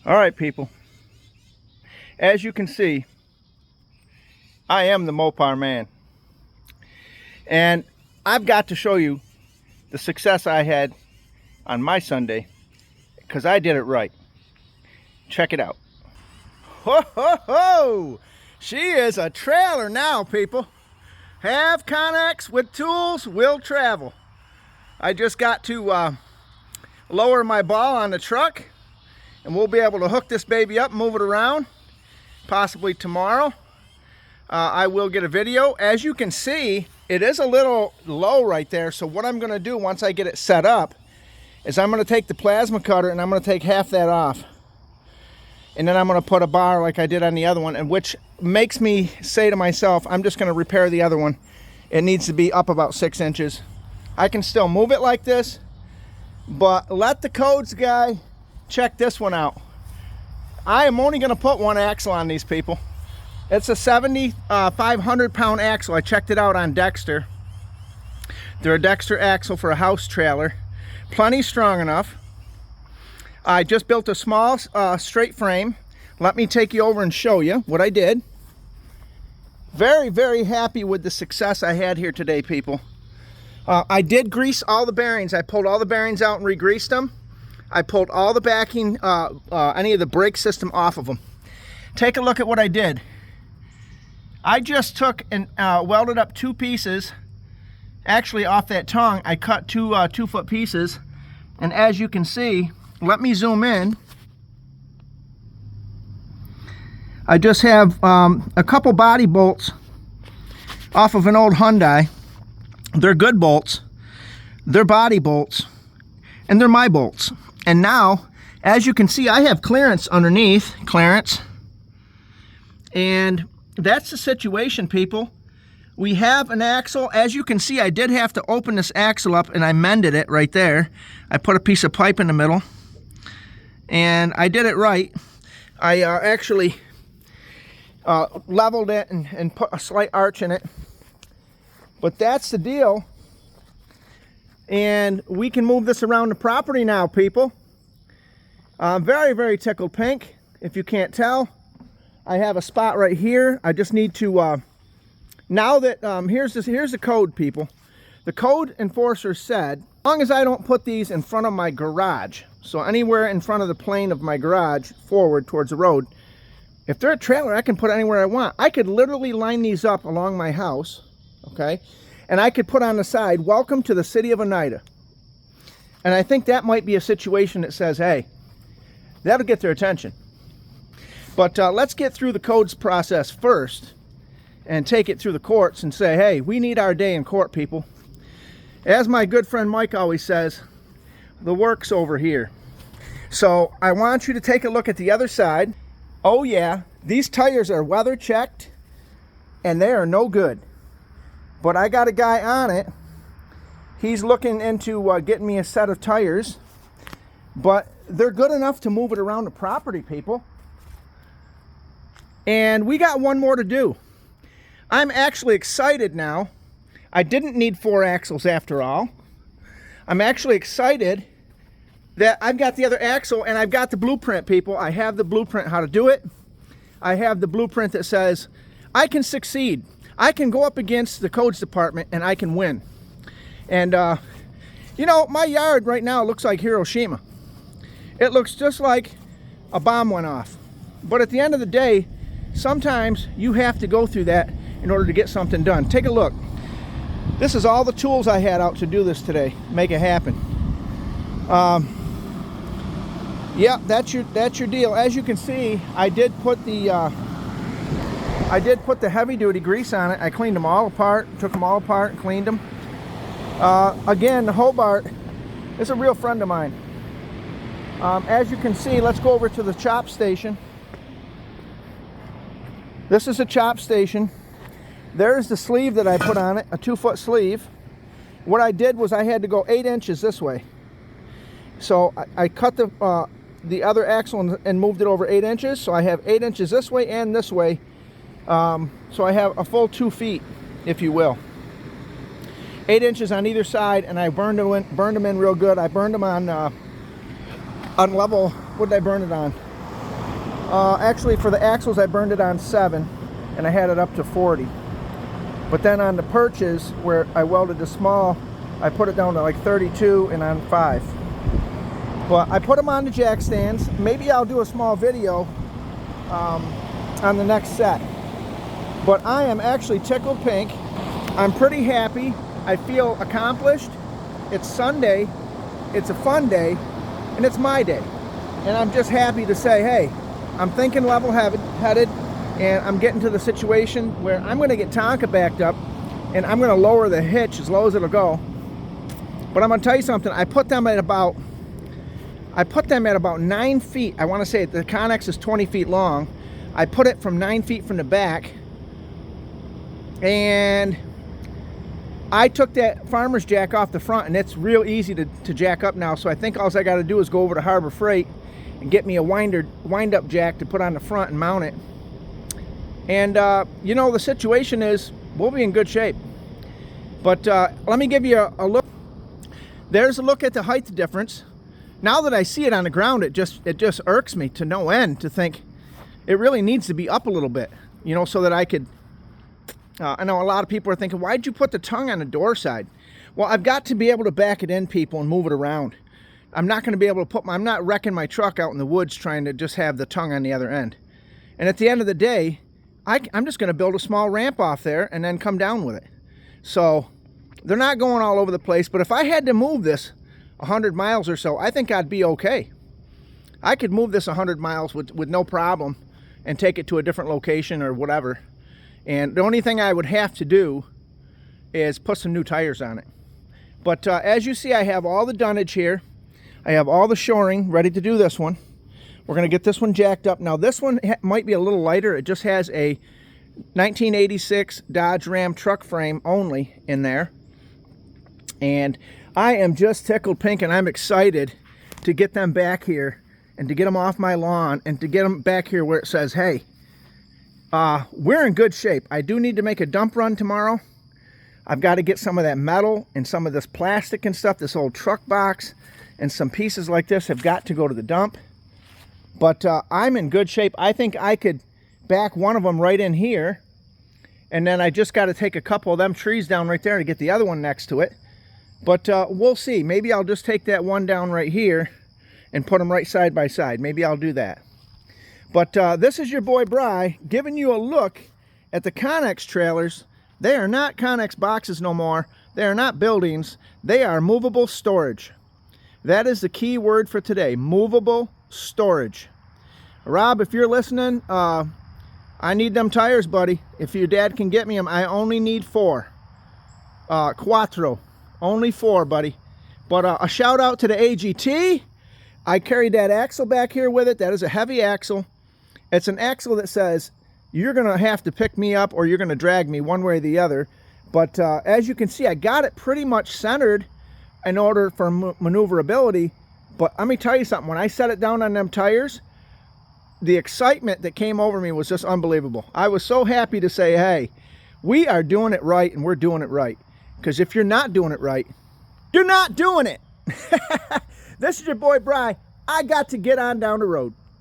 All right, people. As you can see, I am the Mopar man. And I've got to show you the success I had on my Sunday because I did it right. Check it out. Ho, ho, ho! She is a trailer now, people. Have Connex with tools, will travel. I just got to lower my ball on the truck, and we'll be able to hook this baby up and move it around, possibly tomorrow. I will get a video. As you can see, it is a little low right there, so what I'm going to do once I get it set up is I'm going to take the plasma cutter and I'm going to take half that off. And then I'm going to put a bar like I did on the other one, and which makes me say to myself, I'm just going to repair the other one. It needs to be up about 6 inches. I can still move it like this, but let the codes guy check this one out. I am only going to put one axle on these, people. It's a 7,500 pound axle. I checked it out on Dexter. They're a Dexter axle for a house trailer. Plenty strong enough. I just built a small straight frame. Let me take you over and show you what I did. Very, very happy with the success I had here today, people. I did grease all the bearings. I pulled all the bearings out and re-greased them. I pulled all the backing, any of the brake system off of them. Take a look at what I did. I just took and welded up 2 pieces. Actually, off that tongue, I cut 2 2-foot pieces. And as you can see, let me zoom in. I just have a couple body bolts off of an old Hyundai. They're good bolts. They're body bolts. And they're my bolts. And now, as you can see, I have clearance underneath. Clearance. And that's the situation, people. We have an axle. As you can see, I did have to open this axle up, and I mended it right there. I put a piece of pipe in the middle. And I did it right. I actually leveled it and put a slight arch in it. But that's the deal. And we can move this around the property now, people. I'm very, very tickled pink, if you can't tell. I have a spot right here. I just need to, now that, here's the code, people. The code enforcer said, as long as I don't put these in front of my garage, so anywhere in front of the plane of my garage, forward towards the road, if they're a trailer, I can put anywhere I want. I could literally line these up along my house, okay? And I could put on the side, welcome to the city of Oneida. And I think that might be a situation that says, hey, that'll get their attention. But let's get through the codes process first and take it through the courts and say, hey, we need our day in court, people. As my good friend Mike always says, the work's over here. So I want you to take a look at the other side. Oh yeah, these tires are weather checked and they are no good. But I got a guy on it. He's looking into getting me a set of tires. But they're good enough to move it around the property, people. And we got one more to do. I'm actually excited now. I didn't need 4 axles after all. I'm actually excited that I've got the other axle and I've got the blueprint, people. I have the blueprint how to do it. I have the blueprint that says I can succeed. I can go up against the codes department and I can win. And you know, my yard right now looks like Hiroshima. It looks just like a bomb went off. But at the end of the day, sometimes you have to go through that in order to get something done. Take a look. This is all the tools I had out to do this today. Make it happen. Yeah, that's your deal. As you can see, I did put the heavy duty grease on it. I cleaned them all apart, took them all apart and cleaned them. Again, the Hobart is a real friend of mine. As you can see, let's go over to the chop station. This is a chop station. There's the sleeve that I put on it, a 2-foot sleeve. What I did was I had to go 8 inches this way. So I cut the other axle and moved it over 8 inches. So I have 8 inches this way and this way. So I have a full 2 feet, if you will. 8 inches on either side, and I burned them in real good. I burned them on level, what did I burn it on? Actually, for the axles, I burned it on 7, and I had it up to 40. But then on the perches, where I welded the small, I put it down to like 32 and on 5. But I put them on the jack stands. Maybe I'll do a small video on the next set. But I am actually tickled pink. I'm pretty happy. I feel accomplished. It's Sunday. It's a fun day. And it's my day. And I'm just happy to say, hey, I'm thinking level-headed. And I'm getting to the situation where I'm going to get Tonka backed up. And I'm going to lower the hitch as low as it'll go. But I'm going to tell you something. I put them at about 9 feet. I want to say the Connex is 20 feet long. I put it from 9 feet from the back. And I took that farmer's jack off the front, and it's real easy to jack up now. So I think all I got to do is go over to Harbor Freight and get me a wind-up jack to put on the front and mount it. And, you know, the situation is we'll be in good shape. But let me give you a look. There's a look at the height difference. Now that I see it on the ground, it just irks me to no end to think it really needs to be up a little bit, you know, so that I could, I know a lot of people are thinking, why'd you put the tongue on the door side? Well, I've got to be able to back it in, people, and move it around. I'm not going to be able to I'm not wrecking my truck out in the woods trying to just have the tongue on the other end. And at the end of the day, I'm just going to build a small ramp off there and then come down with it. So they're not going all over the place, but if I had to move this 100 miles or so, I think I'd be okay. I could move this 100 miles with no problem and take it to a different location or whatever. And the only thing I would have to do is put some new tires on it. But as you see, I have all the dunnage here. I have all the shoring ready to do this one. We're going to get this one jacked up. Now this one might be a little lighter. It just has a 1986 Dodge Ram truck frame only in there. And I am just tickled pink, and I'm excited to get them back here and to get them off my lawn and to get them back here where it says, hey, we're in good shape. I do need to make a dump run tomorrow. I've got to get some of that metal and some of this plastic and stuff, this old truck box, and some pieces like this have got to go to the dump. But I'm in good shape. I think I could back one of them right in here, and then I just got to take a couple of them trees down right there to get the other one next to it. But we'll see. Maybe I'll just take that one down right here and put them right side by side. Maybe I'll do that. But this is your boy Bry giving you a look at the Connex trailers. They are not Connex boxes no more. They are not buildings. They are movable storage. That is the key word for today, movable storage. Rob, if you're listening, I need them tires, buddy. If your dad can get me them, I only need 4. Quattro. Only 4, buddy. But a shout out to the AGT. I carried that axle back here with it. That is a heavy axle. It's an axle that says you're going to have to pick me up or you're going to drag me one way or the other. But as you can see, I got it pretty much centered in order for maneuverability. But let me tell you something. When I set it down on them tires, the excitement that came over me was just unbelievable. I was so happy to say, hey, we are doing it right, and we're doing it right. Because if you're not doing it right, you're not doing it. This is your boy Bry. I got to get on down the road.